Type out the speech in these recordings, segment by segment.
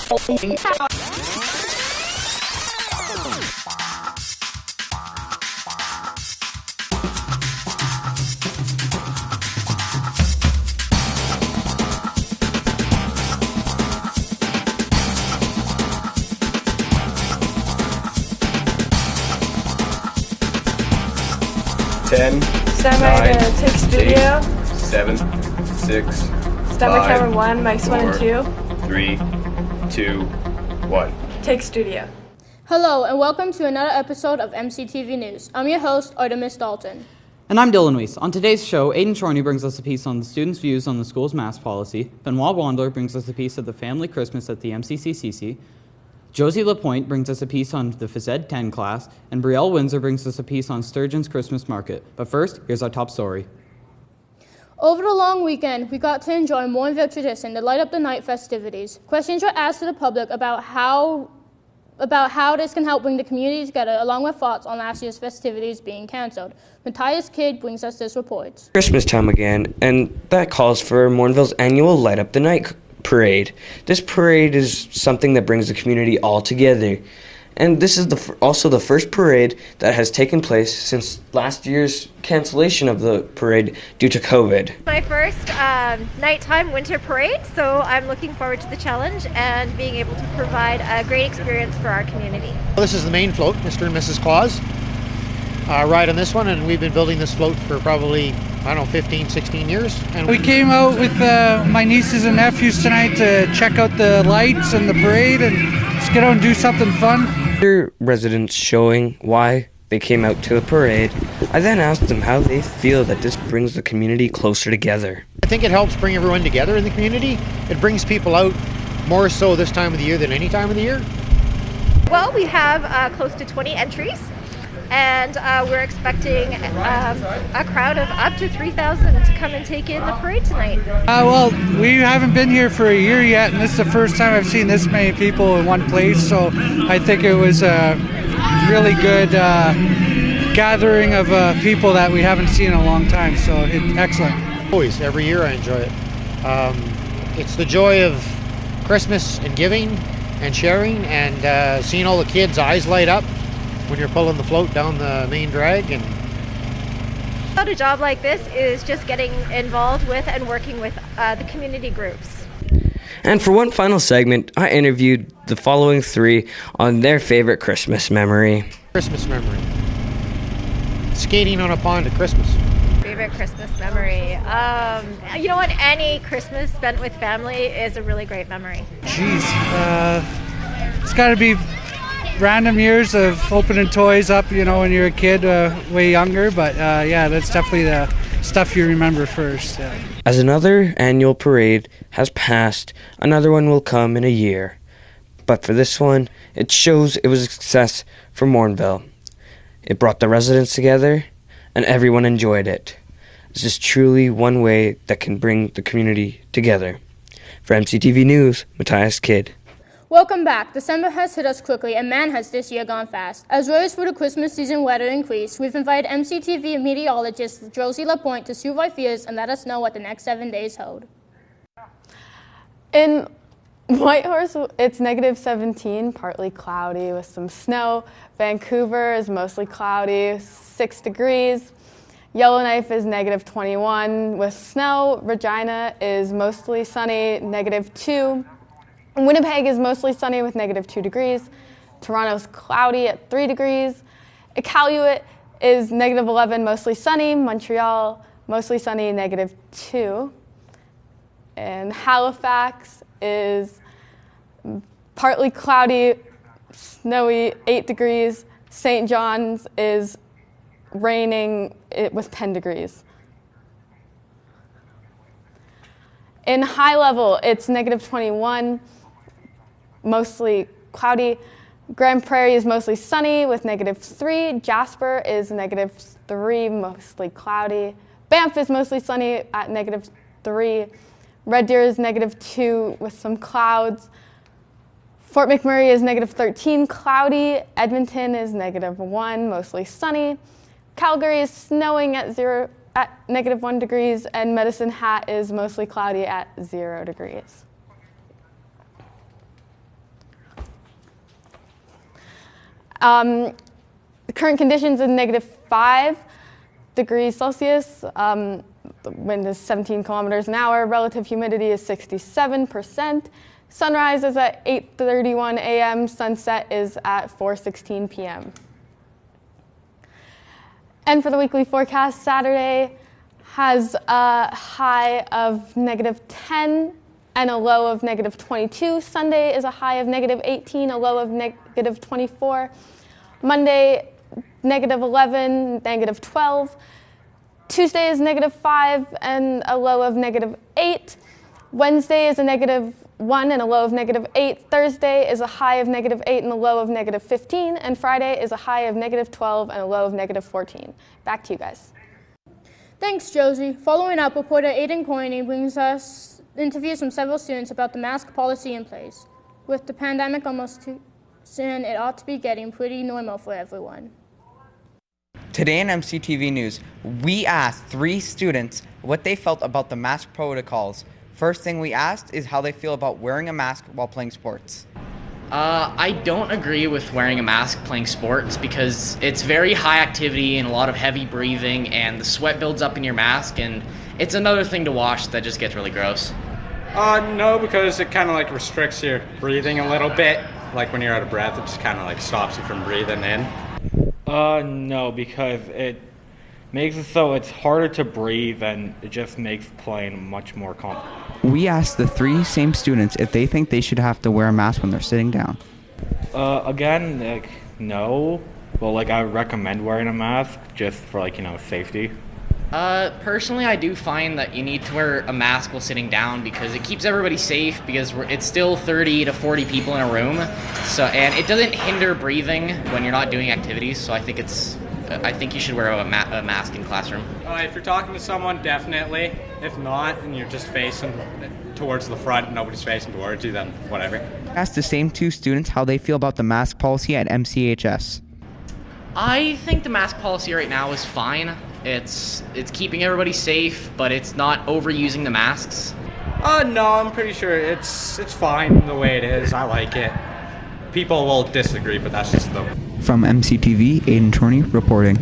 Ten, Standby to take studio. 7, 6, Standby 5, camera 1, mics 1 and 2. 3, 2, 1. Take studio. Hello and welcome to another episode of MCTV News. I'm your host, Artemis Dalton. And I'm Dylan Weiss. On today's show, Aidan Chorney brings us a piece on the students' views on the school's mask policy. Benoit Wandler brings us a piece of the family Christmas at the MCCC. Josie Lapointe brings us a piece on the Phys Ed 10 class, and Brielle Winsor brings us a piece on Sturgeon's Christmas market. But first, here's our top story. Over the long weekend, we got to enjoy Morinville tradition, the Light Up the Night festivities. Questions were asked to the public about how this can help bring the community together, along with thoughts on last year's festivities being cancelled. Matthias Kidd brings us this report. Christmas time again, and that calls for Morinville's annual Light Up the Night parade. This parade is something that brings the community all together. And this is also the first parade that has taken place since last year's cancellation of the parade due to COVID. My first nighttime winter parade, so I'm looking forward to the challenge and being able to provide a great experience for our community. This is the main float, Mr. and Mrs. Claus. Ride on this one, and we've been building this float for probably, 15, 16 years. And we came out with my nieces and nephews tonight to check out the lights and the parade and just get out and do something fun. After residents showing why they came out to the parade, I then asked them how they feel that this brings the community closer together. I think it helps bring everyone together in the community. It brings people out more so this time of the year than any time of the year. Well, we have close to 20 entries. And we're expecting a crowd of up to 3,000 to come and take in the parade tonight. Well, we haven't been here for a year yet, and this is the first time I've seen this many people in one place, so I think it was a really good gathering of people that we haven't seen in a long time, so it's excellent. Always, every year I enjoy it. It's the joy of Christmas and giving and sharing and seeing all the kids' eyes light up when you're pulling the float down the main drag. And a job like this is just getting involved with and working with the community groups. And for one final segment, I interviewed the following three on their favorite Christmas memory. Christmas memory. Skating on a pond at Christmas. Favorite Christmas memory. You know what? Any Christmas spent with family is a really great memory. Jeez, it's got to be random years of opening toys up, when you're a kid, way younger, but yeah, that's definitely the stuff you remember first. Yeah. As another annual parade has passed, another one will come in a year. But for this one, it shows it was a success for Morinville. It brought the residents together, and everyone enjoyed it. This is truly one way that can bring the community together. For MCTV News, Matthias Kidd. Welcome back. December has hit us quickly, and man has this year gone fast. As worries for the Christmas season weather increase, we've invited MCTV meteorologist Josie Lapointe to survey fears and let us know what the next 7 days hold. In Whitehorse, it's -17, partly cloudy with some snow. Vancouver is mostly cloudy, 6 degrees. Yellowknife is -21 with snow. Regina is mostly sunny, -2. Winnipeg is mostly sunny with -2 degrees. Toronto's cloudy at 3 degrees. Iqaluit is -11, mostly sunny. Montreal, mostly sunny, -2. And Halifax is partly cloudy, snowy, 8 degrees. St. John's is raining with 10 degrees. In high level, it's -21. Mostly cloudy. Grand Prairie is mostly sunny with -3. Jasper is -3, mostly cloudy. Banff is mostly sunny at -3. Red Deer is -2 with some clouds. Fort McMurray is -13, cloudy. Edmonton is -1, mostly sunny. Calgary is snowing at -1 degrees, and Medicine Hat is mostly cloudy at 0 degrees. The current conditions is -5 degrees Celsius. The wind is 17 kilometers an hour. Relative humidity is 67%. Sunrise is at 8:31 a.m. Sunset is at 4:16 p.m. And for the weekly forecast, Saturday has a high of -10 and a low of -22. Sunday is a high of -18, a low of -24. Monday, -11, -12. Tuesday is -5 and a low of -8. Wednesday is a -1 and a low of -8. Thursday is a high of -8 and a low of -15. And Friday is a high of -12 and a low of -14. Back to you guys. Thanks, Josie. Following up, reporter Aiden Chorney brings us interviews from several students about the mask policy in place. With the pandemic almost too soon, it ought to be getting pretty normal for everyone. Today in MCTV News, we asked 3 students what they felt about the mask protocols. First thing we asked is how they feel about wearing a mask while playing sports. I don't agree with wearing a mask playing sports because it's very high activity and a lot of heavy breathing, and the sweat builds up in your mask, and it's another thing to wash that just gets really gross. No, because it kind of like restricts your breathing a little bit. Like when you're out of breath, it just kind of like stops you from breathing in. No, because it makes it so it's harder to breathe, and it just makes playing much more complicated. We asked the 3 same students if they think they should have to wear a mask when they're sitting down. Again, like, no. Well, like, I would recommend wearing a mask just for, like, safety. Personally, I do find that you need to wear a mask while sitting down because it keeps everybody safe, because it's still 30 to 40 people in a room, and it doesn't hinder breathing when you're not doing activities. So I think you should wear a mask in classroom. If you're talking to someone, definitely. If not, and you're just facing towards the front, nobody's facing towards you, then whatever. Asked the same 2 students how they feel about the mask policy at MCHS. I think the mask policy right now is fine. It's keeping everybody safe, but it's not overusing the masks. No, I'm pretty sure it's fine the way it is. I like it. People will disagree, but that's just the... From MCTV, Aiden Chorney reporting.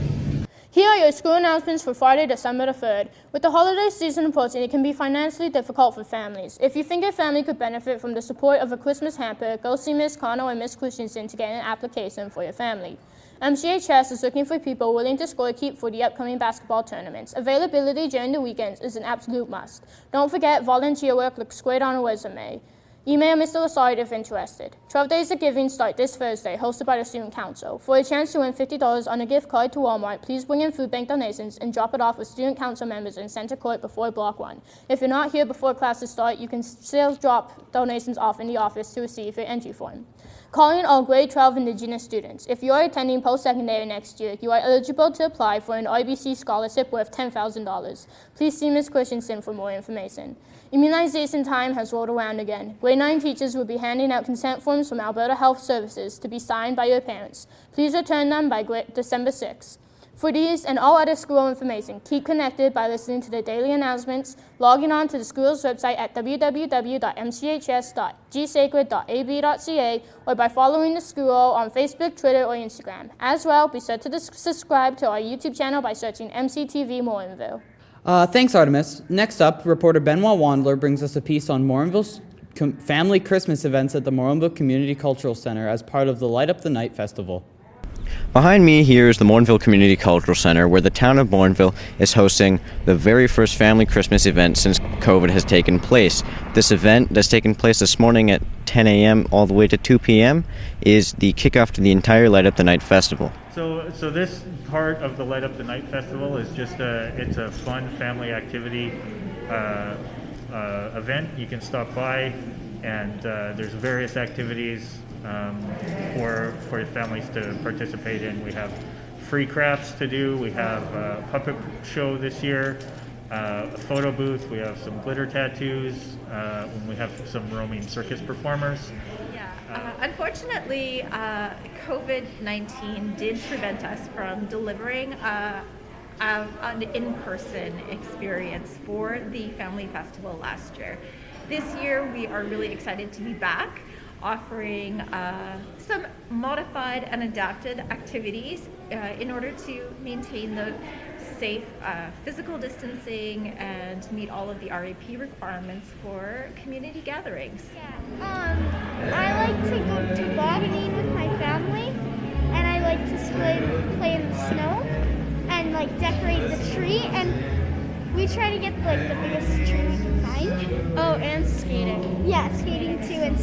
Here are your school announcements for Friday, December the 3rd. With the holiday season approaching, it can be financially difficult for families. If you think your family could benefit from the support of a Christmas hamper, go see Miss Connell and Miss Christensen to get an application for your family. MCHS is looking for people willing to scorekeep for the upcoming basketball tournaments. Availability during the weekends is an absolute must. Don't forget, volunteer work looks great on a resume. Email Mr. Lassard if interested. 12 Days of Giving start this Thursday, hosted by the Student Council. For a chance to win $50 on a gift card to Walmart, please bring in food bank donations and drop it off with Student Council members in Center Court before Block 1. If you're not here before classes start, you can still drop donations off in the office to receive your entry form. Calling all grade 12 Indigenous students. If you are attending post-secondary next year, you are eligible to apply for an RBC scholarship worth $10,000. Please see Ms. Christensen for more information. Immunization time has rolled around again. Grade 9 teachers will be handing out consent forms from Alberta Health Services to be signed by your parents. Please return them by December 6th. For these and all other school information, keep connected by listening to the daily announcements, logging on to the school's website at www.mchs.gsacred.ab.ca, or by following the school on Facebook, Twitter, or Instagram. As well, be sure to subscribe to our YouTube channel by searching MCTV Morinville. Thanks, Artemis. Next up, reporter Benoit Wandler brings us a piece on Morinville's family Christmas events at the Morinville Community Cultural Center as part of the Light Up the Nite Festival. Behind me here is the Morinville Community Cultural Center, where the town of Morinville is hosting the very first family Christmas event since COVID has taken place. This event that's taken place this morning at 10 a.m. all the way to 2 p.m. is the kickoff to the entire Light Up the Nite Festival. So this part of the Light Up the Nite Festival is just it's a fun family activity event. You can stop by, and there's various activities for families to participate in. We have free crafts to do. We have a puppet show this year, a photo booth. We have some glitter tattoos. And we have some roaming circus performers. Unfortunately, COVID-19 did prevent us from delivering an in-person experience for the Family Festival last year. This year, we are really excited to be back. offering some modified and adapted activities in order to maintain the safe physical distancing and meet all of the RAP requirements for community gatherings. I like to go tobogganing with my family, and I like to play in the snow and like decorate the tree, and we try to get like the biggest tree we can find. Oh, and skating. Yeah, skating too, and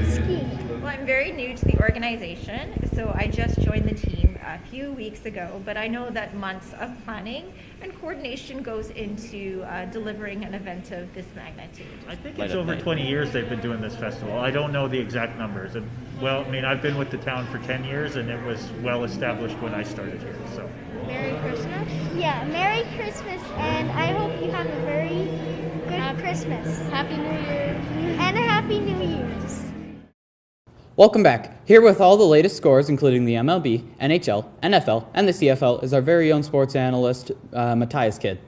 skiing. Well, I'm very new to the organization, so I just joined the team a few weeks ago, but I know that months of planning and coordination goes into delivering an event of this magnitude. I think it's over 20 years they've been doing this festival. I don't know the exact numbers. Well, I mean, I've been with the town for 10 years, and it was well established when I started here, so. Merry Christmas. Yeah, Merry Christmas, and I hope you have a very good Christmas. Happy New Year. And a Happy New Year's. Welcome back. Here with all the latest scores, including the MLB, NHL, NFL, and the CFL, is our very own sports analyst, Matthias Kidd.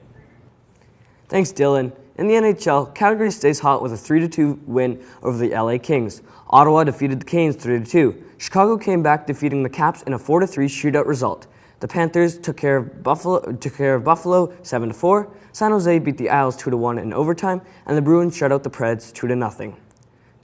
Thanks, Dylan. In the NHL, Calgary stays hot with a 3-2 win over the LA Kings. Ottawa defeated the Canes 3-2. Chicago came back, defeating the Caps in a 4-3 shootout result. The Panthers took care of Buffalo 7-4. San Jose beat the Isles 2-1 in overtime, and the Bruins shut out the Preds 2-0.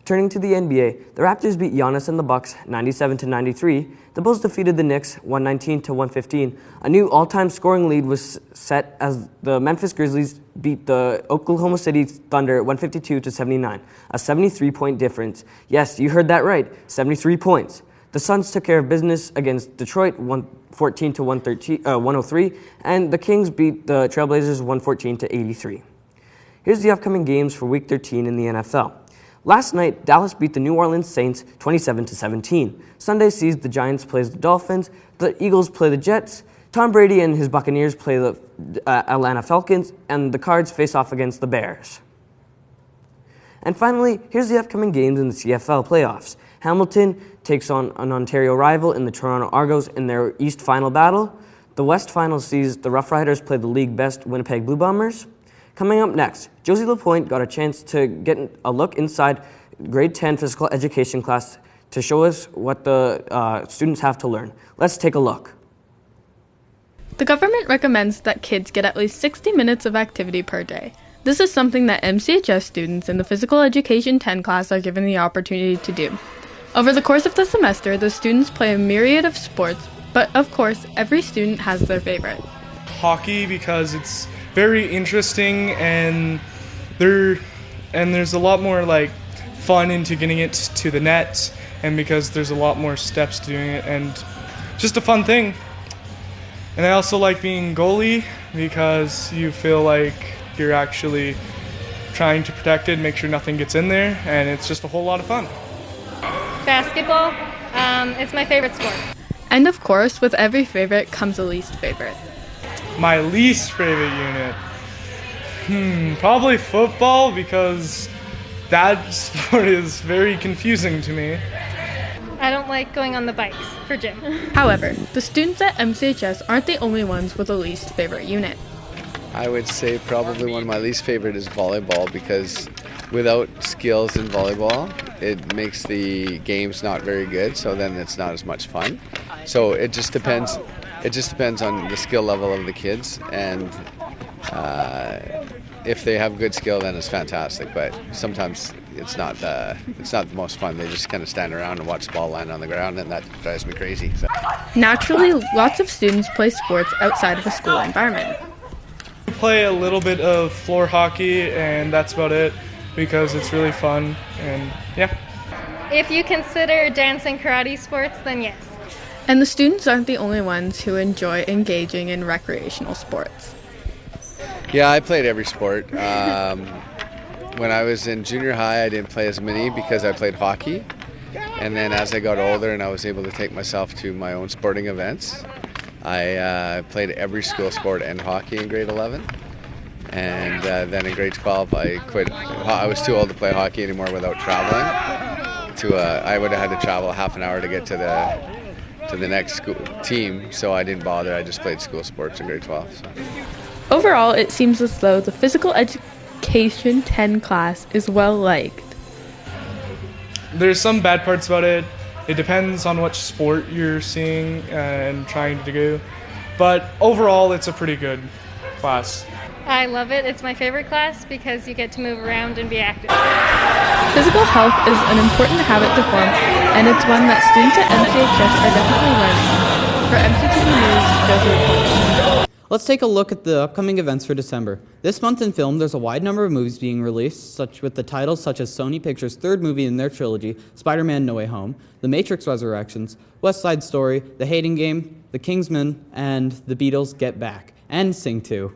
Turning to the NBA, the Raptors beat Giannis and the Bucks 97-93. The Bulls defeated the Knicks 119-115. A new all-time scoring lead was set as the Memphis Grizzlies beat the Oklahoma City Thunder 152-79, a 73-point difference. Yes, you heard that right, 73 points. The Suns took care of business against Detroit 114-103, and the Kings beat the Trailblazers 114-83. Here's the upcoming games for Week 13 in the NFL. Last night, Dallas beat the New Orleans Saints 27-17. Sunday sees the Giants play the Dolphins, the Eagles play the Jets, Tom Brady and his Buccaneers play the Atlanta Falcons, and the Cards face off against the Bears. And finally, here's the upcoming games in the CFL playoffs. Hamilton takes on an Ontario rival in the Toronto Argos in their East Final battle. The West Final sees the Rough Riders play the league best Winnipeg Blue Bombers. Coming up next, Josie Lapointe got a chance to get a look inside grade 10 physical education class to show us what the students have to learn. Let's take a look. The government recommends that kids get at least 60 minutes of activity per day. This is something that MCHS students in the Physical Education 10 class are given the opportunity to do. Over the course of the semester, the students play a myriad of sports, but of course, every student has their favorite. Hockey, because it's very interesting and there's a lot more like fun into getting it to the net, and because there's a lot more steps to doing it, and just a fun thing. And I also like being goalie because you feel like you're actually trying to protect it and make sure nothing gets in there, and it's just a whole lot of fun. Basketball. It's my favorite sport. And of course, with every favorite comes a least favorite. My least favorite unit? Probably football, because that sport is very confusing to me. I don't like going on the bikes for gym. However, the students at MCHS aren't the only ones with a least favorite unit. I would say probably one of my least favorite is volleyball, because without skills in volleyball, it makes the games not very good, so then it's not as much fun. So it just depends. It just depends on the skill level of the kids, and if they have good skill, then it's fantastic. But sometimes it's not the most fun. They just kind of stand around and watch the ball land on the ground, and that drives me crazy. So. Naturally, lots of students play sports outside of a school environment. I play a little bit of floor hockey, and that's about it, because it's really fun, and yeah. If you consider dance and karate sports, then yes. And the students aren't the only ones who enjoy engaging in recreational sports. Yeah, I played every sport. When I was in junior high, I didn't play as many because I played hockey. And then as I got older and I was able to take myself to my own sporting events, I played every school sport and hockey in grade 11. And then in grade 12, I quit. I was too old to play hockey anymore without traveling. I would have had to travel half an hour to get to the next school team, so I didn't bother. I just played school sports in grade 12. So. Overall, it seems as though the Physical Education 10 class is well liked. there's some bad parts about it. It depends on which sport you're seeing and trying to do. But overall, it's a pretty good class. I love it. It's my favorite class because you get to move around and be active. Physical health is an important habit to form, and it's one that students at MCHS are definitely learning. For MCTV News, Josie Lapointe. Let's take a look at the upcoming events for December. This month in film, there's a wide number of movies being released, with the titles such as Sony Pictures' third movie in their trilogy, Spider-Man No Way Home, The Matrix Resurrections, West Side Story, The Hating Game, The Kingsman, and The Beatles Get Back, and Sing 2.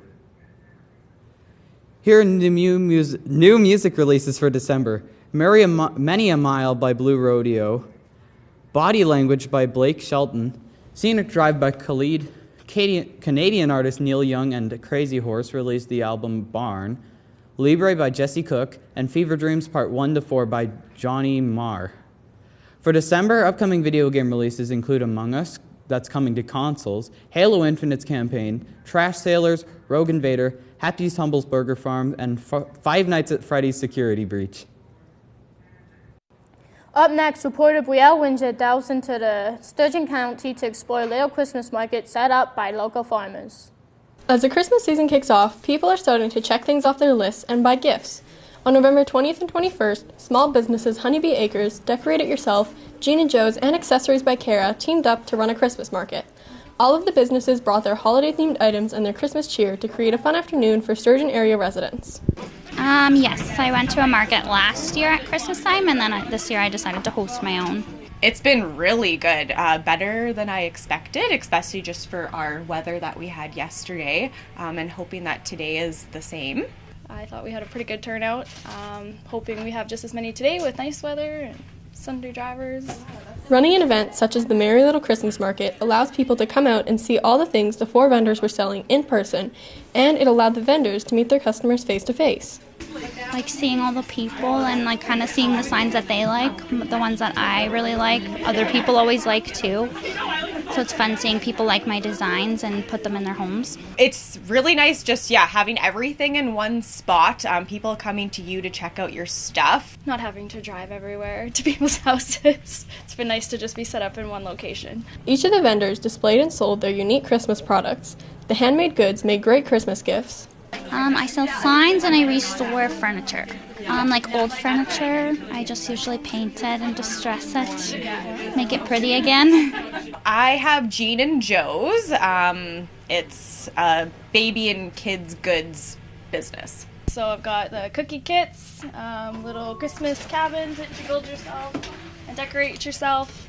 Here are new music releases for December. Many a Mile by Blue Rodeo, Body Language by Blake Shelton, Scenic Drive by Khalid, Canadian artist Neil Young and Crazy Horse released the album Barn, Libre by Jesse Cook, and Fever Dreams Part 1 to 4 by Johnny Marr. For December, upcoming video game releases include Among Us, that's coming to consoles, Halo Infinite's campaign, Trash Sailors, Rogue Invader, Happy's Humble's Burger Farm, and Five Nights at Freddy's Security Breach. Up next, reporter Brielle Winsor delves into the Sturgeon County to explore a little Christmas market set up by local farmers. As the Christmas season kicks off, people are starting to check things off their lists and buy gifts. On November 20th and 21st, small businesses Honeybee Acres, Decorate It Yourself, Gene and Joe's, and Accessories by Kara teamed up to run a Christmas market. All of the businesses brought their holiday-themed items and their Christmas cheer to create a fun afternoon for Sturgeon area residents. Yes, I went to a market last year at Christmas time, and then this year I decided to host my own. It's been really good, better than I expected, especially just for our weather that we had yesterday, and hoping that today is the same. I thought we had a pretty good turnout, hoping we have just as many today with nice weather and Sunday drivers. Running an event such as the Merry Little Christmas Market allows people to come out and see all the things the 4 vendors were selling in person, and it allowed the vendors to meet their customers face to face. Like seeing all the people and like kind of seeing the signs that they like, the ones that I really like, other people always like too. So it's fun seeing people like my designs and put them in their homes. It's really nice just, having everything in one spot, people coming to you to check out your stuff. Not having to drive everywhere to people's houses. It's been nice to just be set up in one location. Each of the vendors displayed and sold their unique Christmas products. The handmade goods made great Christmas gifts. I sell signs and I restore furniture. Like old furniture, I just usually paint it and distress it, make it pretty again. I have Gene and Joe's. It's a baby and kids goods business. So I've got the cookie kits, little Christmas cabins that you build yourself and decorate yourself.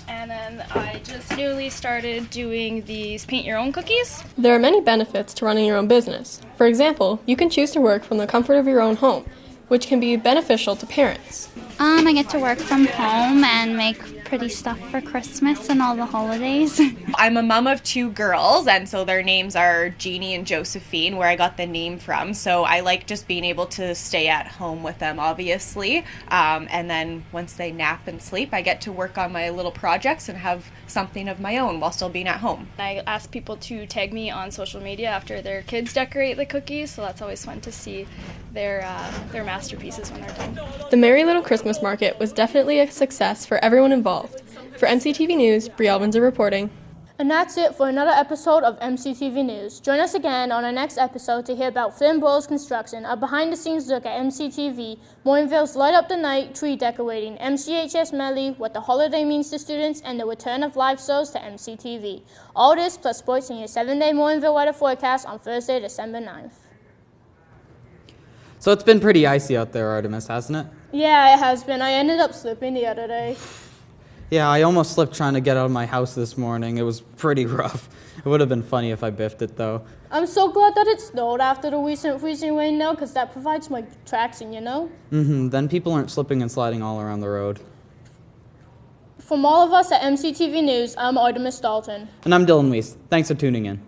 And then I just newly started doing these paint your own cookies. There are many benefits to running your own business. For example, you can choose to work from the comfort of your own home, which can be beneficial to parents. I get to work from home and make pretty stuff for Christmas and all the holidays. I'm a mom of 2 girls, and so their names are Jeannie and Josephine, where I got the name from. So I like just being able to stay at home with them, obviously. And then once they nap and sleep, I get to work on my little projects and have something of my own while still being at home. I ask people to tag me on social media after their kids decorate the cookies, so that's always fun to see their masterpieces when they're done. The Merry Little Christmas Market was definitely a success for everyone involved. For MCTV News, Brielle Winsor reporting. And that's it for another episode of MCTV News. Join us again on our next episode to hear about Flynn Bowles Construction, a behind-the-scenes look at MCTV, Morinville's Light Up the Night tree decorating, MCHS Medley, what the holiday means to students, and the return of live shows to MCTV. All this plus sports in your 7-day Morinville weather forecast on Thursday, December 9th. So it's been pretty icy out there, Artemis, hasn't it? Yeah, it has been. I ended up slipping the other day. Yeah, I almost slipped trying to get out of my house this morning. It was pretty rough. It would have been funny if I biffed it, though. I'm so glad that it snowed after the recent freezing rain, though, because that provides my traction, you know? Then people aren't slipping and sliding all around the road. From all of us at MCTV News, I'm Artemis Dalton. And I'm Dylan Weiss. Thanks for tuning in.